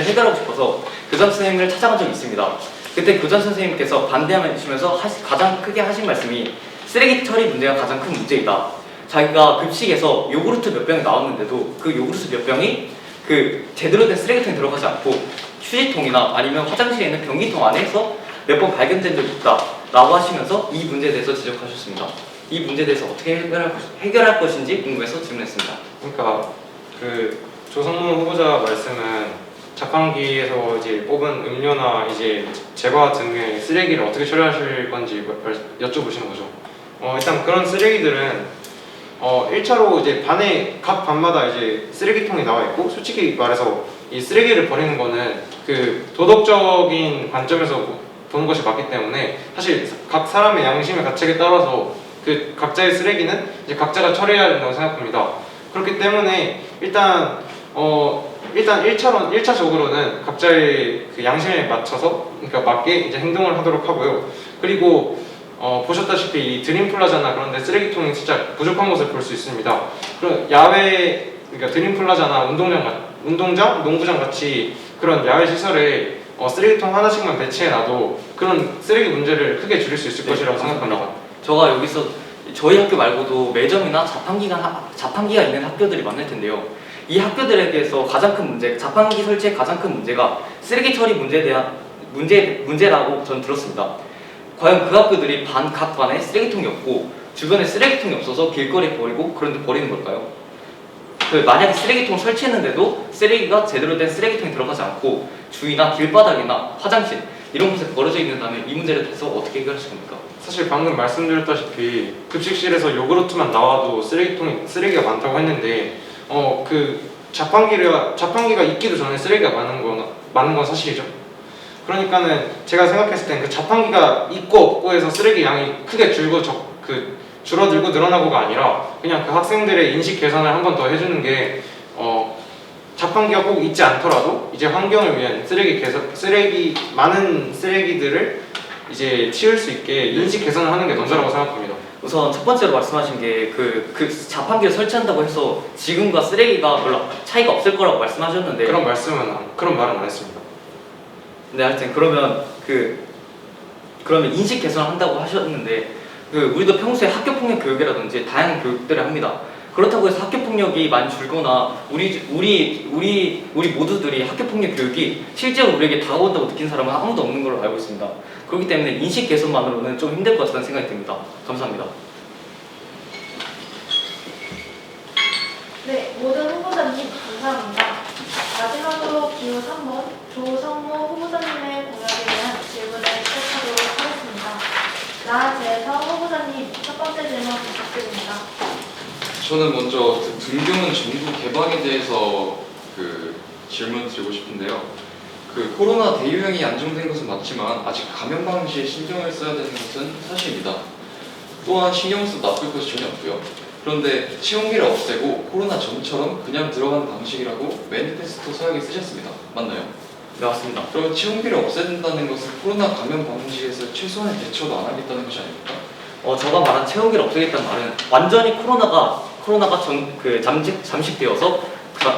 해결하고 싶어서 교장 선생님을 찾아간 적이 있습니다. 그때 교장 선생님께서 반대하시면서 가장 크게 하신 말씀이 쓰레기 처리 문제가 가장 큰 문제이다. 자기가 급식에서 요구르트 몇 병이 나왔는데도 그 요구르트 몇 병이 그 제대로 된 쓰레기통에 들어가지 않고 휴지통이나 아니면 화장실에 있는 변기통 안에서 몇 번 발견된 적이 있다 라고 하시면서 이 문제에 대해서 지적하셨습니다. 이 문제에 대해서 어떻게 해결할 것인지 궁금해서 질문했습니다. 그러니까 그 조성모 후보자 말씀은 자판기에서 이제 뽑은 음료나 이제 제과 등의 쓰레기를 어떻게 처리하실 건지 여쭤보시는 거죠. 일단 그런 쓰레기들은 1차로 이제 각 반마다 이제 쓰레기통이 나와 있고, 솔직히 말해서 이 쓰레기를 버리는 거는 그 도덕적인 관점에서 보는 것이 맞기 때문에 사실 각 사람의 양심의 가책에 따라서 그 각자의 쓰레기는 이제 각자가 처리해야 된다고 생각합니다. 그렇기 때문에 일단 1차적으로는 각자의 그 양심에 맞춰서, 그러니까 맞게 이제 행동을 하도록 하고요. 그리고 보셨다시피 이 드림플라자나 그런 데 쓰레기통이 진짜 부족한 것을 볼 수 있습니다. 그런 야외, 그러니까 드림플라자나 운동장, 농구장 같이 그런 야외 시설에 쓰레기통 하나씩만 배치해놔도 그런 쓰레기 문제를 크게 줄일 수 있을 것이라고 생각합니다. 제가 여기서 저희 학교 말고도 매점이나 자판기가 있는 학교들이 많을 텐데요. 이 학교들에게서 가장 큰 문제, 자판기 설치의 가장 큰 문제가 쓰레기 처리 문제에 대한 문제라고 저는 들었습니다. 과연 그 학교들이 각 반에 쓰레기통이 없고 주변에 쓰레기통이 없어서 길거리에 버리고 그런데 버리는 걸까요? 만약에 쓰레기통 설치했는데도 쓰레기가 제대로 된 쓰레기통에 들어가지 않고 주위나 길바닥이나 화장실 이런 곳에 버려져 있는다면 이 문제에 대해서 어떻게 해결하실 겁니까? 사실 방금 말씀드렸다시피 급식실에서 요구르트만 나와도 쓰레기가 많다고 했는데 그 자판기가 있기도 전에 쓰레기가 많은 건 사실이죠. 그러니까는 제가 생각했을 땐 그 자판기가 있고 없고에서 쓰레기 양이 크게 줄어들고 늘어나고가 아니라 그냥 그 학생들의 인식 개선을 한 번 더 해주는 게 자판기가 꼭 있지 않더라도 이제 환경을 위한 많은 쓰레기들을 이제 치울 수 있게 인식 개선을 하는 게 먼저라고 생각합니다. 우선 첫 번째로 말씀하신 게 그 자판기를 설치한다고 해서 지금과 쓰레기가 별로 차이가 없을 거라고 말씀하셨는데 그런 말은 안 했습니다. 네, 하여튼 그러면 인식 개선을 한다고 하셨는데 우리도 평소에 학교 폭력 교육이라든지 다양한 교육들을 합니다. 그렇다고 해서 학교 폭력이 많이 줄거나 우리 모두들이 학교 폭력 교육이 실제로 우리에게 다가온다고 느낀 사람은 아무도 없는 걸로 알고 있습니다. 그렇기 때문에 인식 개선만으로는 좀 힘들 것 같다는 생각이 듭니다. 감사합니다. 네, 모든 후보자님 감사합니다. 마지막으로 기호 3번 조성모 후보자님의 공약에 대한 질문을 시작하도록 하겠습니다. 나재성 후보자님 첫 번째 질문 부탁드립니다. 저는 먼저 등교문 전부 개방에 대해서 질문 드리고 싶은데요. 코로나 대유행이 안정된 것은 맞지만 아직 감염 방지에 신경을 써야 되는 것은 사실입니다. 또한 신경 써도 나쁠 것이 전혀 없고요. 그런데 체온계를 없애고 코로나 전처럼 그냥 들어가는 방식이라고 매니페스토 서약에 쓰셨습니다. 맞나요? 네, 맞습니다. 그럼 체온계를 없앤다는 것은 코로나 감염 방지에서 최소한의 대처도 안 하겠다는 것이 아닙니까? 제가 말한 체온계를 없애겠다는 말은 완전히 코로나가 잠식되어서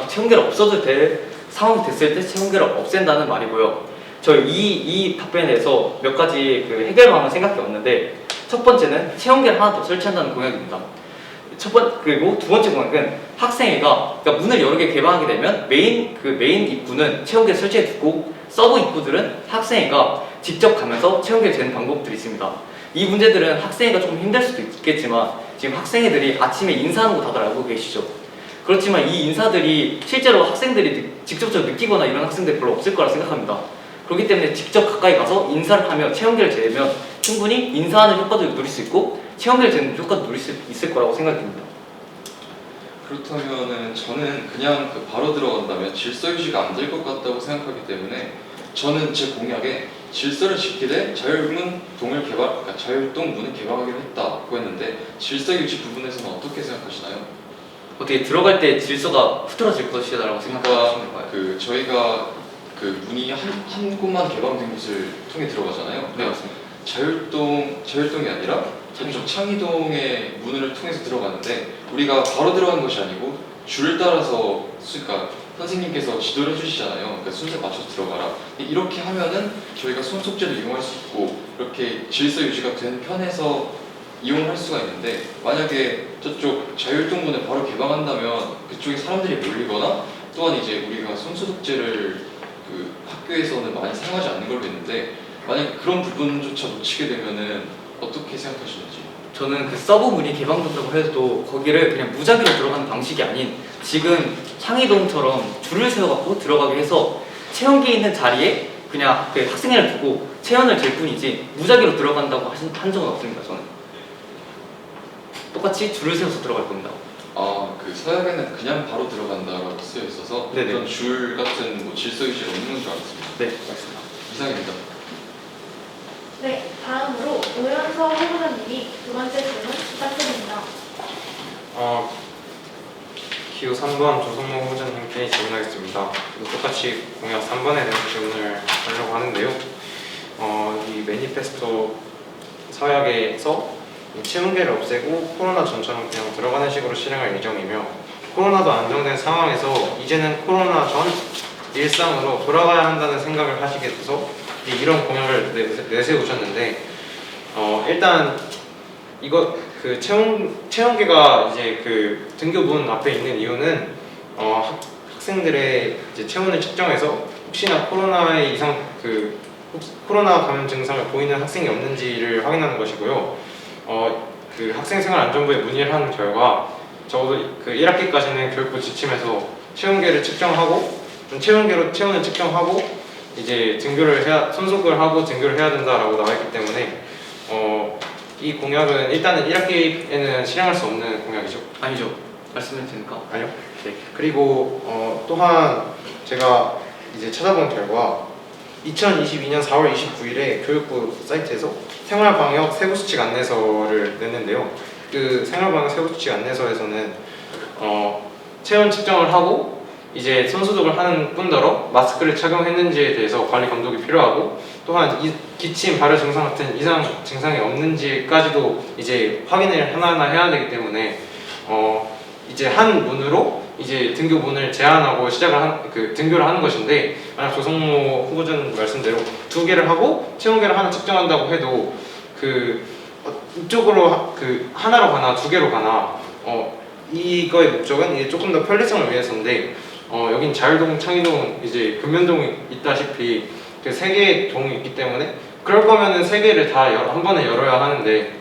체온계를 없어도 될 상황이 됐을 때 체온계를 없앤다는 말이고요. 이 답변에 대해서 몇 가지 해결 방안을 생각해 왔는데 첫 번째는 체온계를 하나 더 설치한다는 공약입니다. 그리고 두 번째 공약은 학생회가 그러니까 문을 여러 개 개방하게 되면 메인 입구는 체온계를 설치해 두고 서브 입구들은 학생회가 직접 가면서 체온계를 재는 방법들이 있습니다. 이 문제들은 학생회가 조금 힘들 수도 있겠지만 지금 학생회들이 아침에 인사하는 거 다들 알고 계시죠? 그렇지만 이 인사들이 실제로 학생들이 직접적으로 느끼거나 이런 학생들이 별로 없을 거라 생각합니다. 그렇기 때문에 직접 가까이 가서 인사를 하며 체온계를 재면 충분히 인사하는 효과도 누릴 수 있고 체온계를 재는 효과도 누릴 수 있을 거라고 생각됩니다. 그렇다면은 저는 그냥 바로 들어간다면 질서 유지가 안 될 것 같다고 생각하기 때문에 저는 제 공약에 질서를 지키되 자율동 문을 개방하기로 했다고 했는데 질서 유지 부분에서는 어떻게 생각하시나요? 어떻게 들어갈 때 질서가 흐트러질 것이라고 생각하시는 건가요? 저희가 문이 한 곳만 개방된 곳을 통해 들어가잖아요. 네, 맞습니다. 자율동이 아니라 창의동의 문을 통해서 들어가는데 우리가 바로 들어가는 것이 아니고 줄을 따라서 그러니까 선생님께서 지도를 해주시잖아요. 그러니까 순서에 맞춰서 들어가라. 이렇게 하면은 저희가 손속죄를 이용할 수 있고 이렇게 질서 유지가 된 편에서 이용할 수가 있는데 만약에 저쪽 자율동문을 바로 개방한다면 그쪽에 사람들이 몰리거나 또한 이제 우리가 손소독제를 학교에서는 많이 사용하지 않는 걸로 했는데 만약에 그런 부분조차 놓치게 되면은 어떻게 생각하시는지? 저는 서브 문이 개방된다고 해도 거기를 그냥 무작위로 들어가는 방식이 아닌 지금 창의동처럼 줄을 세워갖고 들어가게 해서 체온계 있는 자리에 그냥 학생회를 두고 체온을 잴 뿐이지 무작위로 들어간다고 한 적은 없습니다. 저는 똑같이 줄을 세워서 들어갈 겁니다. 서약에는 그냥 바로 들어간다라고 쓰여 있어서 네네. 그런 줄 같은 질서 유지가 없는 건 줄 알았습니다. 네, 맞습니다. 이상입니다. 네, 다음으로 오연서 후보자님이 두 번째 질문 부탁드립니다. 기호 3번 조성모 후보자님께 질문하겠습니다. 똑같이 공약 3번에 대한 질문을 하려고 하는데요. 이 매니페스토 서약에서 체온계를 없애고 코로나 전처럼 그냥 들어가는 식으로 실행할 예정이며 코로나도 안정된 상황에서 이제는 코로나 전 일상으로 돌아가야 한다는 생각을 하시게 돼서 이런 공약을 내세우셨는데 일단 이거 체온계가 이제 등교문 앞에 있는 이유는 학생들의 이제 체온을 측정해서 혹시나 코로나 감염 증상을 보이는 학생이 없는지를 확인하는 것이고요. 학생생활안전부에 문의를 한 결과 적어도 1학기까지는 교육부 지침에서 체온계를 측정하고 체온을 측정하고 이제 손속을 하고 등교를 해야 된다라고 나와 있기 때문에 이 공약은 일단은 1학기에는 실행할 수 없는 공약이죠. 아니죠. 말씀해도 됩니까? 아니요. 네. 그리고 또한 제가 이제 찾아본 결과 2022년 4월 29일에 교육부 사이트에서 생활방역 세부수칙 안내서를 냈는데요. 그 생활방역 세부수칙 안내서에서는 체온 측정을 하고 이제 손소독을 하는 뿐더러 마스크를 착용했는지에 대해서 관리 감독이 필요하고, 또한 기침, 발열 증상 같은 이상 증상이 없는지까지도 이제 확인을 하나하나 해야 되기 때문에 이제 한 문으로 이제 등교문을 제한하고 등교를 하는 것인데, 만약 조성모 후보자님 말씀대로 2개를 하고 체온계를 하나 측정한다고 해도 이쪽으로 하나로 가나 2개로 가나 이거의 목적은 이게 조금 더 편리성을 위해서인데, 여긴 자율동, 창의동, 이제 근면동이 있다시피 그 3개의 동이 있기 때문에 그럴 거면은 3개를 다 한 번에 열어야 하는데,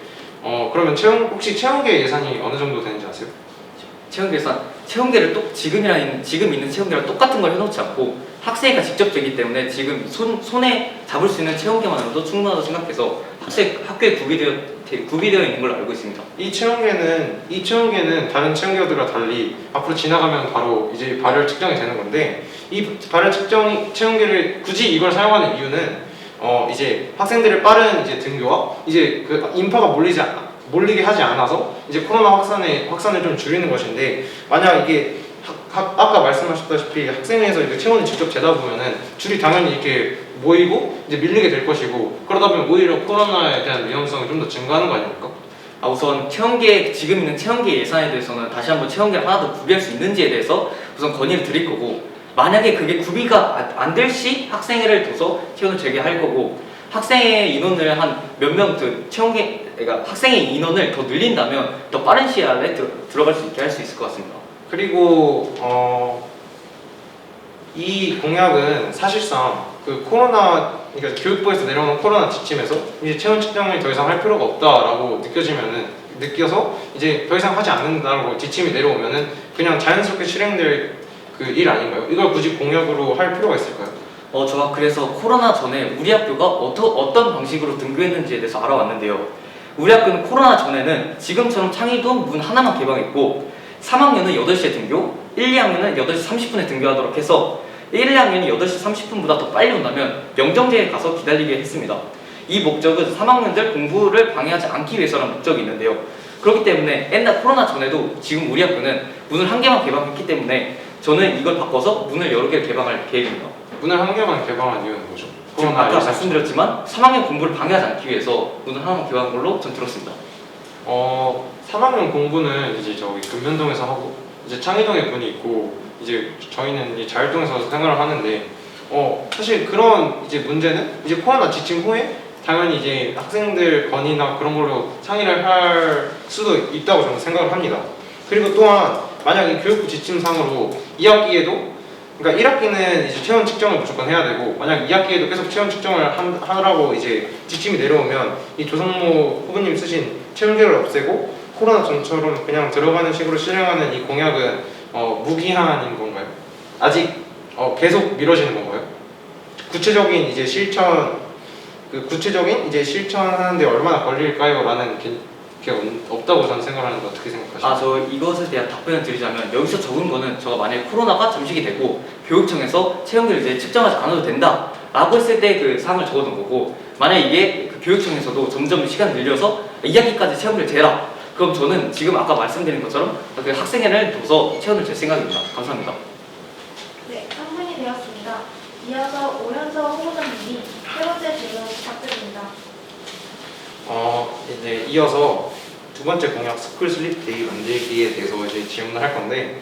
그러면 혹시 체온계 예산이 어느 정도 되는지 아세요? 체온계를 지금 있는 체온계랑 똑같은 걸 해놓지 않고 학생회가 직접 되기 때문에 지금 손에 잡을 수 있는 체온계만으로도 충분하다고 생각해서 학교에 구비되어 있는 걸로 알고 있습니다. 이 체온계는 다른 체온계들과 달리 앞으로 지나가면 바로 이제 발열 측정이 되는 건데, 이 발열 체온계를 굳이 이걸 사용하는 이유는 이제 학생들의 빠른 이제 등교와 이제 그 인파가 몰리게 하지 않아서 이제 코로나 확산을 좀 줄이는 것인데, 만약 이게 아까 말씀하셨다시피 학생회에서 이제 체온을 직접 재다 보면은 줄이 당연히 이렇게 모이고 이제 밀리게 될 것이고, 그러다 보면 오히려 코로나에 대한 위험성이 좀 더 증가하는 거 아닙니까? 우선 지금 있는 체온계 예산에 대해서는 다시 한번 체온계를 하나 더 구비할 수 있는지에 대해서 우선 건의를 드릴 거고, 만약에 그게 구비가 안 될 시 학생회를 둬서 체온을 재개할 거고, 학생회 인원을 한 몇 명 그러니까 학생회 인원을 더 늘린다면 더 빠른 시일 안에 들어갈 수 있게 할 수 있을 것 같습니다. 그리고 이 공약은 사실상 그러니까 교육부에서 내려오는 코로나 지침에서 이제 체온 측정을 더 이상 할 필요가 없다라고 느껴서 이제 더 이상 하지 않는다고 지침이 내려오면은 그냥 자연스럽게 실행될 그 일 아닌가요? 이걸 굳이 공약으로 할 필요가 있을까요? 제가 그래서 코로나 전에 우리 학교가 어떤 방식으로 등교했는지에 대해서 알아왔는데요. 우리 학교는 코로나 전에는 지금처럼 창의동 문 하나만 개방했고, 3학년은 8시에 등교, 1, 2학년은 8시 30분에 등교하도록 해서 1, 2학년이 8시 30분보다 더 빨리 온다면 영정제에 가서 기다리게 했습니다. 이 목적은 3학년들 공부를 방해하지 않기 위해서라는 목적이 있는데요. 그렇기 때문에 옛날 코로나 전에도 지금 우리 학교는 문을 1개만 개방했기 때문에 저는 이걸 바꿔서 문을 여러 개를 개방할 계획입니다. 문을 1개만 개방한 이유는 뭐죠? 지금 아까 말씀드렸지만 3학년 공부를 방해하지 않기 위해서 문을 하나만 개방한 걸로 전 들었습니다. 3학년 공부는 이제 저기 근면동에서 하고 이제 창의동에 문이 있고 이제 저희는 이제 자율동에서 생활을 하는데, 사실 그런 이제 문제는 이제 코로나 지침 후에 당연히 이제 학생들 건의나 그런 걸로 상의를 할 수도 있다고 저는 생각을 합니다. 그리고 또한 만약에 교육부 지침상으로 2학기에도, 그러니까 1학기는 이제 체온 측정을 무조건 해야 되고, 만약 2학기에도 계속 체온 측정을 하라고 이제 지침이 내려오면 이 조성모 후보님 쓰신 체온계를 없애고 코로나 전처럼 그냥 들어가는 식으로 실행하는 이 공약은 무기한인 건가요? 아직 계속 미뤄지는 건가요? 구체적인 이제 실천하는데 얼마나 걸릴까요? 라는 게 없다고 저는 생각하는데 어떻게 생각하시나요? 저 이것에 대한 답변을 드리자면, 여기서 적은 거는 제가 만약에 코로나가 잠식이 되고 교육청에서 체온계를 이제 측정하지 않아도 된다 라고 했을 때 그 사항을 적어둔 거고, 만약에 이게 그 교육청에서도 점점 시간을 늘려서 2학기까지 체온계를 재라, 그럼 저는 지금 아까 말씀드린 것처럼 그 학생회를 둬서 체온을 잴 생각입니다. 감사합니다. 네, 3분이 되었습니다. 이어서 오현서 후보자님이 세 번째 질문 부탁드립니다. 이제 이어서 두 번째 공약 스쿨 슬립 데이 만들기에 대해서 이제 질문을 할 건데,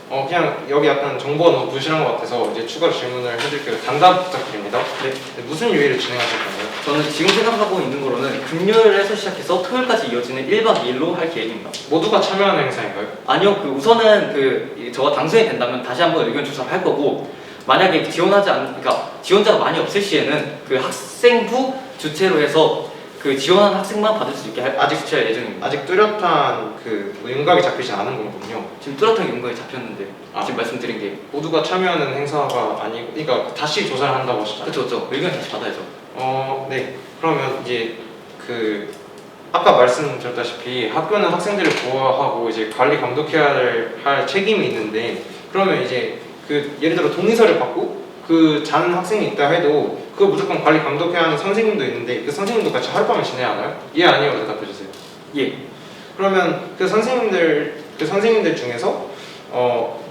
그냥 여기 약간 정보가 너무 부실한 것 같아서 이제 추가 질문을 해드릴게요. 단답 부탁드립니다. 네. 무슨 요일을 진행하실 건가요? 저는 지금 생각하고 있는 거로는 금요일에서 시작해서 토요일까지 이어지는 1박 2일로 할 계획입니다. 모두가 참여하는 행사인가요? 아니요, 우선은 저가 당선이 된다면 다시 한번 의견 조사를 할 거고, 만약에 그러니까 지원자가 많이 없을 시에는 그 학생부 주체로 해서 그 지원한 학생만 받을 수 있게 아직 주최할 예정입니다. 아직 뚜렷한 윤곽이 잡히지 않은 거군요. 지금 뚜렷한 윤곽이 잡혔는데 지금 말씀드린 게 모두가 참여하는 행사가 아니고, 그러니까 다시 조사를 한다고 하시잖아요. 그렇죠. 의견 다시 받아야죠. 네. 그러면 이제 아까 말씀드렸다시피 학교는 학생들을 보호하고 이제 관리 감독해야 할 책임이 있는데, 그러면 이제 예를 들어 동의서를 받고 그 자는 학생이 있다 해도 그거 무조건 관리 감독해야 하는 선생님도 있는데 그 선생님도 같이 하룻밤을 지내야 하나요? 예 아니요 대답해 주세요. 예. 그러면 그 선생님들 중에서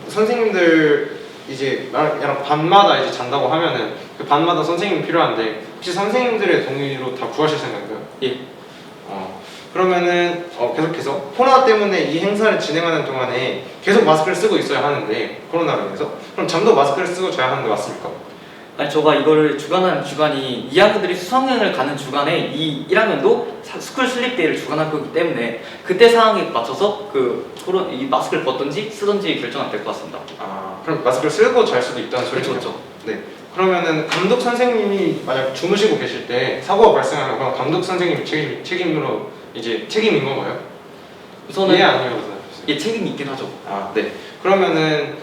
선생님들 이제 말하자면 밤마다 이제 잔다고 하면은 그 밤마다 선생님이 필요한데 혹시 선생님들의 동의로 다 구하실 생각인가요? 예. 그러면은 계속해서 코로나 때문에 이 행사를 진행하는 동안에 계속 마스크를 쓰고 있어야 하는데 코로나로 인해서 그럼 잠도 마스크를 쓰고 자야 하는 게 맞습니까? 아니 제가 이거를 주관하는 주간이 2학년들이 수학여행을 가는 주간에 이 1학년도 스쿨 슬립데이를 주관할 거기 때문에 그때 상황에 맞춰서 이 마스크를 벗든지 쓰든지 결정하면 될 것 같습니다. 아 그럼 마스크를 쓰고 잘 수도 있다는 소리죠? 그렇죠. 네. 그러면은 감독 선생님이 만약 주무시고 계실 때 사고가 발생하면 그럼 감독 선생님이 책임으로 이제 책임인 건가요? 우선은 예 아니요. 예 책임이 있긴 하죠. 아 네. 그러면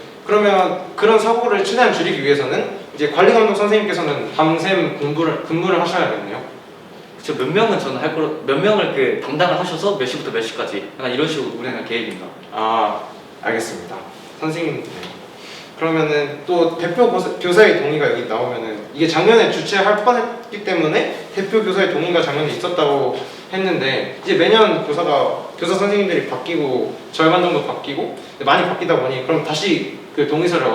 그런 사고를 최대한 줄이기 위해서는 이제 관리 감독 선생님께서는 밤샘 근무를 하셔야겠네요. 그쵸, 몇 명은 저는 몇 명을 담당을 하셔서 몇 시부터 몇 시까지 약간 이런 식으로 운행할 계획입니다. 아 알겠습니다. 선생님. 네. 그러면은 또 대표 교사의 동의가 여기 나오면은 이게 작년에 주최할 뻔했기 때문에 대표 교사의 동의가 작년에 있었다고 했는데 이제 매년 교사 선생님들이 바뀌고 절반 정도 바뀌고 많이 바뀌다 보니 그럼 다시 그 동의서를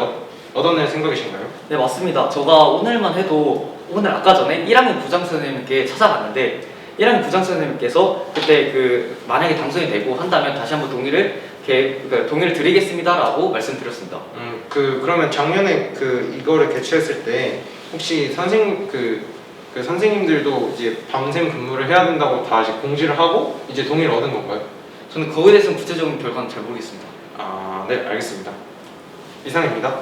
얻어낼 생각이신가요? 네 맞습니다. 제가 오늘만 해도 오늘 아까 전에 1학년 부장 선생님께 찾아갔는데 1학년 부장 선생님께서 그때 만약에 당선이 되고 한다면 다시 한번 동의를 드리겠습니다라고 말씀드렸습니다. 그러면 작년에 이거를 개최했을 때 혹시 선생님들도 이제 밤샘 근무를 해야 된다고 다 이제 공지를 하고 이제 동의를 얻은 건가요? 저는 거기에 대해서는 구체적인 결과는 잘 모르겠습니다. 아, 네, 알겠습니다. 이상입니다.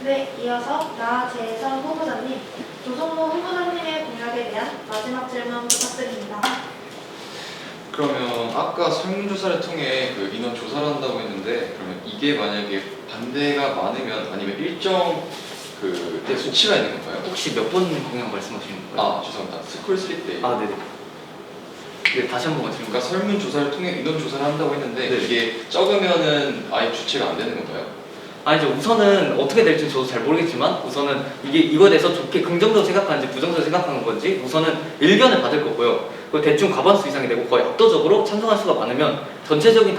네, 이어서 나재선 후보자님, 조성모 후보자님의 공약에 대한 마지막 질문 부탁드립니다. 그러면 아까 설문조사를 통해 인원 조사를 한다고 했는데 그러면 이게 만약에 반대가 많으면 아니면 일정 때 수치가 있는 건가요? 혹시 몇 번 공약 말씀하시는 거예요? 아 죄송합니다. 스쿨 슬립데이. 아 네네. 네 다시 한 번만 그러니까 드립니다. 설문조사를 통해 인원 조사를 한다고 했는데 네. 이게 적으면은 아예 주체가 안 되는 건가요? 아니죠. 우선은 어떻게 될지 저도 잘 모르겠지만 우선은 이거에 대해서 좋게 긍정적으로 생각하는지 부정적으로 생각하는 건지 우선은 의견을 받을 거고요. 그 대충 과반수 이상이 되고 거의 압도적으로 찬성할 수가 많으면 전체적인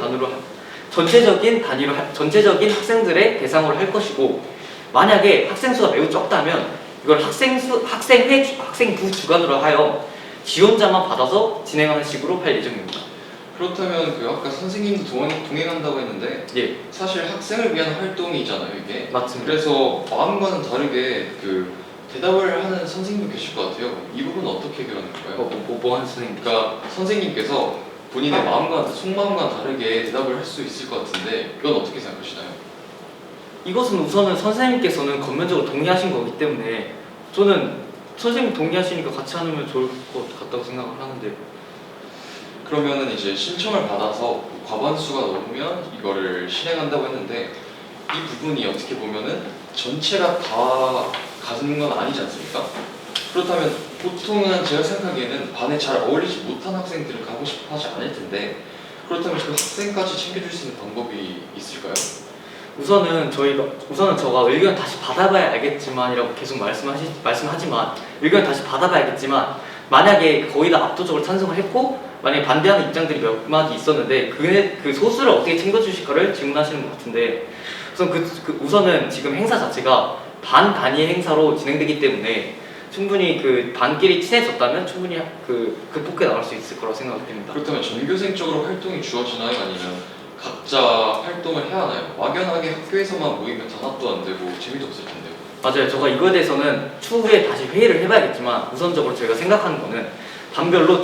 학생들의 대상으로 할 것이고 만약에 학생 수가 매우 적다면 이걸 학생부 주관으로 하여 지원자만 받아서 진행하는 식으로 할 예정입니다. 그렇다면 아까 선생님도 동행한다고 했는데 예, 사실 학생을 위한 활동이잖아요 이게. 맞습니다. 그래서 마음과는 다르게 대답을 하는 선생님도 계실 것 같아요. 이 부분은 어떻게 해결하는 건가요? 뭐 하는 선생님? 그러니까 선생님께서 본인의 속마음과는 다르게 대답을 할 수 있을 것 같은데 이건 어떻게 생각하시나요? 이것은 우선은 선생님께서는 건면적으로 동의하신 거기 때문에 저는 선생님 동의하시니까 같이 하면 좋을 것 같다고 생각을 하는데 그러면은 이제 신청을 받아서 과반수가 넘으면 이거를 실행한다고 했는데 이 부분이 어떻게 보면은 전체가 다 가는 건 아니지 않습니까? 그렇다면 보통은 제가 생각하기에는 반에 잘 어울리지 못한 학생들은 가고 싶어 하지 않을 텐데 그렇다면 그 학생까지 챙겨줄 수 있는 방법이 있을까요? 우선은 저가 의견 다시 받아봐야 알겠지만이라고 계속 말씀하지만 의견 다시 받아봐야겠지만 만약에 거의 다 압도적으로 찬성을 했고 만약에 반대하는 입장들이 몇 마디 있었는데 그 소수를 어떻게 챙겨주실까를 질문하시는 것 같은데 우선은 지금 행사 자체가 반 단위 행사로 진행되기 때문에 충분히 반끼리 친해졌다면 충분히 극복해 나갈 수 있을 거라고 생각됩니다. 그렇다면 전교생적으로 활동이 주어지나요? 아니면 각자 활동을 해야 하나요? 막연하게 학교에서만 모이면 단합도 안 되고 재미도 없을 텐데요. 맞아요. 제가 이거에 대해서는 추후에 다시 회의를 해봐야겠지만 우선적으로 저희가 생각하는 거는 반별로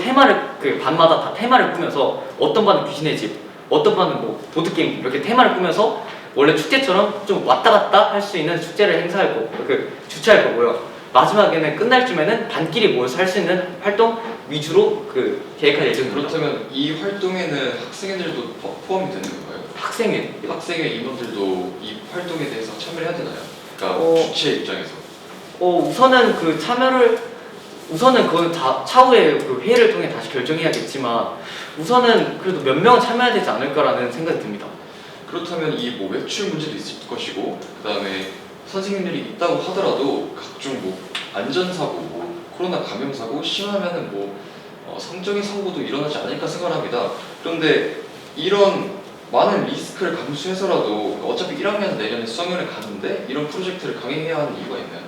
반마다 다 테마를 꾸며서 어떤 반은 귀신의 집, 어떤 반은 보드게임 이렇게 테마를 꾸며서 원래 축제처럼 좀 왔다 갔다 할 수 있는 축제를 주최할 거고요. 마지막에는 끝날 쯤에는 반끼리 모여서 할 수 있는 활동 위주로 계획할 예정입니다. 그렇다면 이 활동에는 학생들도 포함이 되는 건가요? 학생의 인원들도 이 활동에 대해서 참여를 해야 되나요? 그러니까 주최 입장에서. 우선은 그거는 차후에 회의를 통해 다시 결정해야겠지만 우선은 그래도 몇 명은 참여해야 되지 않을까라는 생각이 듭니다. 그렇다면 이 외출 문제도 있을 것이고 그다음에 선생님들이 있다고 하더라도 각종 뭐 안전사고, 뭐 코로나 감염사고, 심하면은 뭐 성적인 사고도 일어나지 않을까 생각합니다. 그런데 이런 많은 리스크를 감수해서라도 어차피 1학년 내년에 수학여행을 가는데 이런 프로젝트를 강행해야 하는 이유가 있나요?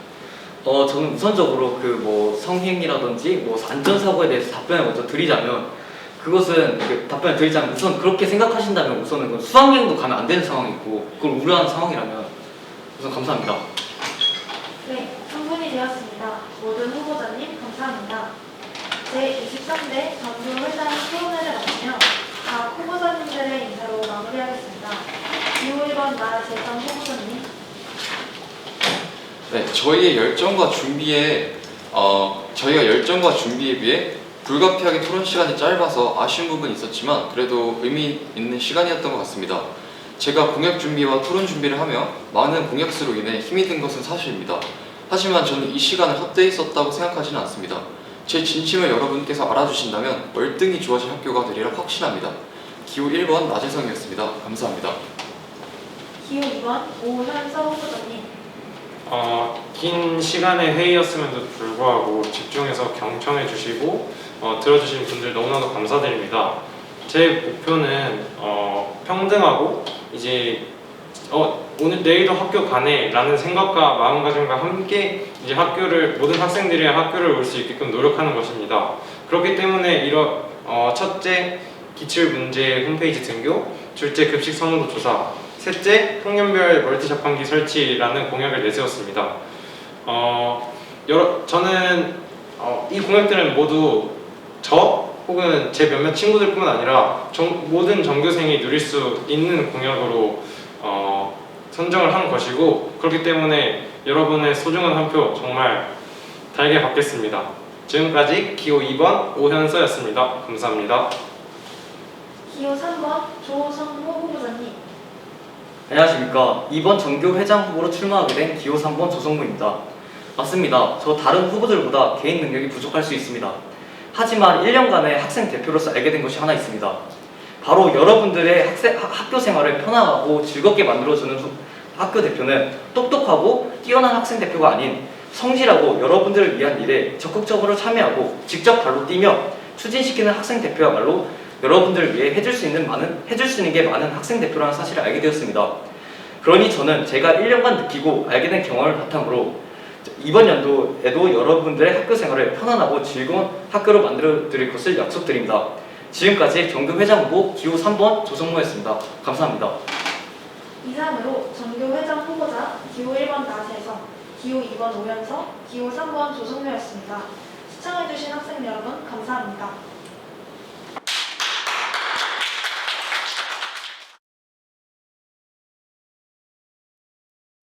저는 우선적으로 그 뭐 성행이라든지 뭐 안전사고에 대해서 답변을 먼저 드리자면 그것은 답변을 드리자면 우선 그렇게 생각하신다면 우선은 그 수학여행도 가면 안 되는 상황이고 그걸 우려하는 상황이라면 우선 감사합니다. 네, 3분이 되었습니다. 모든 후보자님 감사합니다. 제23대 전교회장 토론회를 마치며 각 후보자님들의 인사로 마무리하겠습니다. 기호 1번 나재성 후보자님. 네, 저희가 열정과 준비에 비해 불가피하게 토론 시간이 짧아서 아쉬운 부분이 있었지만 그래도 의미 있는 시간이었던 것 같습니다. 제가 공약 준비와 토론 준비를 하며 많은 공약수로 인해 힘이 든 것은 사실입니다. 하지만 저는 이 시간을 헛되이 썼다고 생각하지는 않습니다. 제 진심을 여러분께서 알아주신다면 월등히 좋아질 학교가 되리라 확신합니다. 기호 1번 나재성이었습니다. 감사합니다. 기호 2번 오현서 후보자님. 긴 시간의 회의였음에도 불구하고 집중해서 경청해 주시고 들어주신 분들 너무나도 감사드립니다. 제 목표는 평등하고 이제 오늘 내일도 학교 가네 라는 생각과 마음가짐과 함께 이제 모든 학생들이 학교를 올 수 있게끔 노력하는 것입니다. 그렇기 때문에 첫째 기출문제 홈페이지 등교, 둘째 급식 선호도 조사, 셋째 학년별 멀티 자판기 설치라는 공약을 내세웠습니다. 저는 이 공약들은 모두 저 혹은 제 몇몇 친구들뿐만 아니라 모든 전교생이 누릴 수 있는 공약으로 선정을 한 것이고 그렇기 때문에 여러분의 소중한 한 표 정말 달게 받겠습니다. 지금까지 기호 2번 오현서였습니다. 감사합니다. 기호 3번 조성호 후보자님. 안녕하십니까. 이번 전교회장 후보로 출마하게 된 기호 3번 조성무입니다. 맞습니다. 저 다른 후보들보다 개인 능력이 부족할 수 있습니다. 하지만 1년간의 학생 대표로서 알게 된 것이 하나 있습니다. 바로 여러분들의 학교 생활을 편안하고 즐겁게 만들어주는 학교 대표는 똑똑하고 뛰어난 학생 대표가 아닌 성실하고 여러분들을 위한 일에 적극적으로 참여하고 직접 발로 뛰며 추진시키는 학생 대표야말로 여러분들을 위해 해줄 수 있는 게 많은 학생 대표라는 사실을 알게 되었습니다. 그러니 저는 제가 1년간 느끼고 알게 된 경험을 바탕으로 이번 연도에도 여러분들의 학교 생활을 편안하고 즐거운 학교로 만들어 드릴 것을 약속드립니다. 지금까지 전교회장 후보 기호 3번 조성모였습니다. 감사합니다. 이상으로 전교회장 후보자 기호 1번 나재성, 기호 2번 오현서, 기호 3번 조성묘였습니다. 시청해주신 학생 여러분 감사합니다.